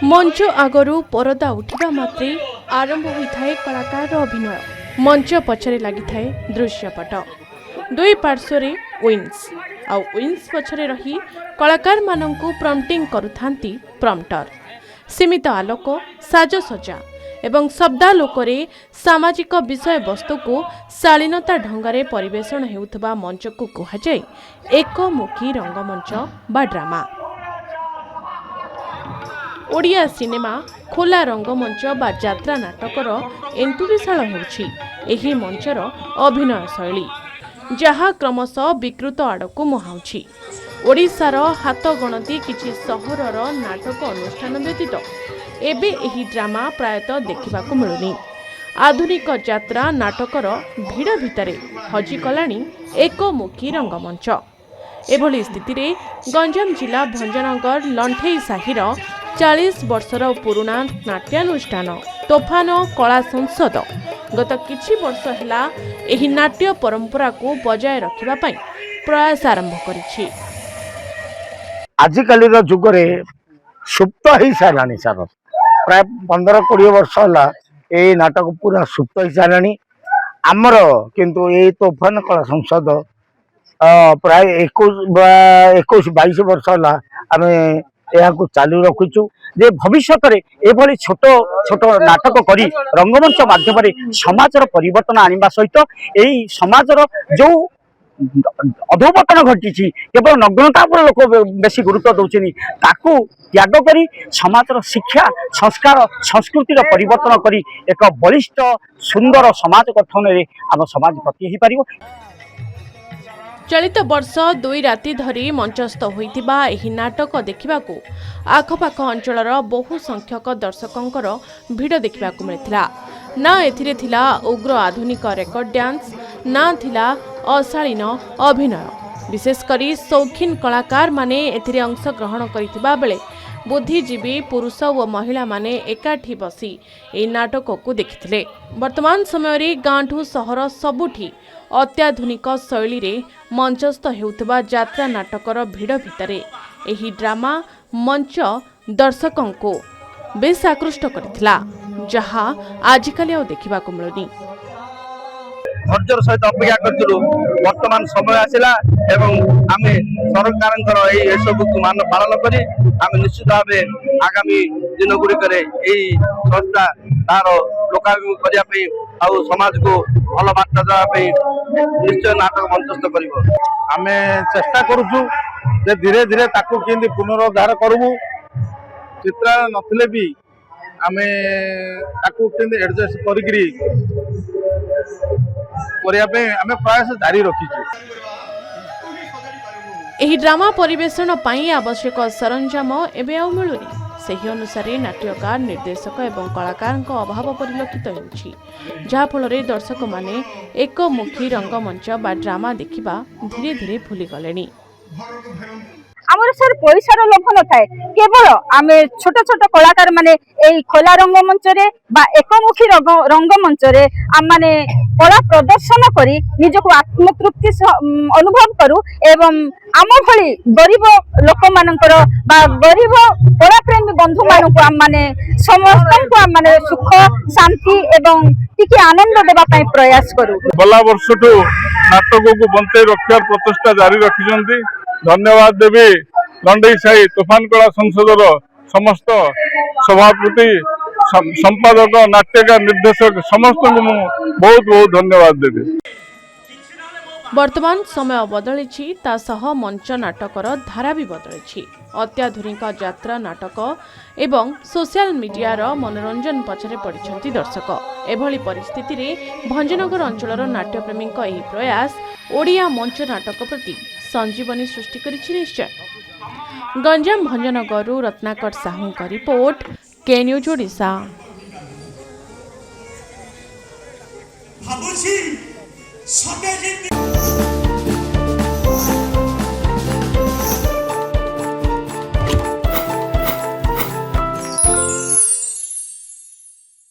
मंच आगरू परदा उठा मात्रे आरंभ होता है कलाकार अभिनय। मंच पछरे लगी दृश्यपट, दुई पार्श्व विंग्स आ विंग्स पछरे रही कलाकार मानंकु प्रम्पटिंग करुथांती प्रम्पटर। सीमित आलोक, साजसज्जा एवं शब्दालोकरे सामाजिक विषय वस्तु को शालीनता ढंगरे परिवेषण हेउथबा मंच को कुहाଯାଏ एकमुखी रंगमंच बा ड्रामा। ओडिया सिनेमा खोला रंगमंच बा यात्रा नाटकर एंतुड़ीशाल होउछि एही मंचर अभिनय शैली, जहा क्रमशः विकृत आड़कू मुहाउछि। ओडिशार हाथ गणती किछि सहरर नाटक अनुष्ठान व्यतीत एबे एही ड्रामा प्रायतः देखिबाकू मिलुनी। आधुनिक यात्रा नाटकर भिड़ भितरे हजि गलानी एकमुखी रंगमंच। एभली स्थिति रे गंजाम जिला भंजनगर लंठेई साहिर 40 वर्षर पुराणा नाट्यानुष्ठान तोफान कला संसद गत किछि वर्ष हेला एही नाट्य परंपरा को बजाय रखिबा पई प्रयास आरंभ करिछि। आजिकाली जुग रे सुप्त ही सारानी सार प्राय 15-20 वर्ष होला ए नाटक पूरा सुप्त ही सारानी। आमर किंतु ए तोफान कला संसद प्राय 21-22 वर्ष होला आमे यहाँ चालू रखुचु जे भविष्य रे एभली छोट छोट नाटक करी रंगमंच माध्यम समाजर परिवर्तन आनिबा सहित एही समाजर जो अधोपतन घटी केवल नग्नता पर लोक बेसी गुरुत्व दौचनी ताकू त्याग करी समाजर शिक्षा संस्कार संस्कृतिर परिवर्तन करी एक बलिष्ठ सुंदर समाज गठन रे आम समाज प्रति ही पारिबो। चलित वर्ष 2 राति धरी मंचस्थ होइतिबा एही नाटक देखिबाकू आखपाख अंचलर बहु संख्यक दर्शकंकर भिड़ देखिबाकू मिलिथिला। ना एथिरे थिला उग्र आधुनिक रेकर्ड डांस, ना थिला अशालीन अभिनय। विशेष करी शौकीन कलाकार माने एथिरे अंश ग्रहण करिथिबा बेले बुद्धिजीवी पुरुष और महिला माने एकाठी बसी ए नाटक को देखिथिले। वर्तमान समय रे गांठू सहर सबुठी अत्याधुनिक शैली रे मंचस्थ हेउथबा यात्रा नाटकर भिड़ भितरे एही ड्रामा मंच दर्शकों को बेस आकृष्ट करथिला, जहा आजिकाली आ देखिबाकू मिलुनी। धैर्यर सहित अपेक्षा करथिलु। वर्तमान समय आसिला एवं आमे सरकारंकर एई सब मान पालन करी आमे निश्चित भावे आगामी दिन गुड़िकरे एई संस्था तार लोकाभिमुख करिया पे आ समाज को भल बार्ता देवा पे निश्चय नाटक मंचस्थ करिवो। आमे चेष्टा करूछु जे धीरे धीरे ताकू केंदी पुनरुद्धार करबु। चित्रा नथिले भी आमे ताकू केंदी एडजस्ट करिकरी प्रयास जारी रखीଛୁ। एही ड्रामा परिवेषण पाई आवश्यक सरंजाम एबे आ मिलुनी। सही अनुसार नाट्यकार निर्देशक एवं कलाकार अभाव परिलक्षित होउछि, जहा फल रे दर्शक माने एकमुखी रंगमंच बा ड्रामा देखिबा धीरे धीरे भूली गलेनी। आमर सर पैसार लोभ न थाए, केवल आमे छोट छोट कलाकार माने एई खोला रंगमंच रे बा एकमुखी रंगमंच रे आम माने कला प्रदर्शन करी निजको आत्मतृप्ति अनुभव करू एवं आम भली गरीब लोक मानकर बा गरीब कला प्रेमी बंधु मानक आम माने समस्त को आम माने सुख शांति एवं टिके आनंद देबा पई प्रयास करू। गला वर्षटू नाटक को बंचाई रखियार प्रचेष्टा जारी रखिजंती। धन्यवाद देवी लंडेई साही तोफान कला संसदर समस्त सभापति संपादक नाट्यकार निर्देशक समस्त को बहुत बहुत धन्यवाद देवी। वर्तमान समय बदली तासह मंच नाटकर धारा भी बदली। अत्याधुनिक यात्रा नाटक एवं सोशल मीडियार मनोरंजन पछरे पड़िछंती दर्शक। एभली परिस्थिति रे भंजनगर अंचलर नाट्यप्रेमी एही प्रयास ओडिया मंच नाटक प्रति संजीवनी सृष्टि करिछि निश्चय। गंजाम भंजनगरु रत्नाकर साहू का रिपोर्ट, के न्यूज ओडिशा। भाबुछि सते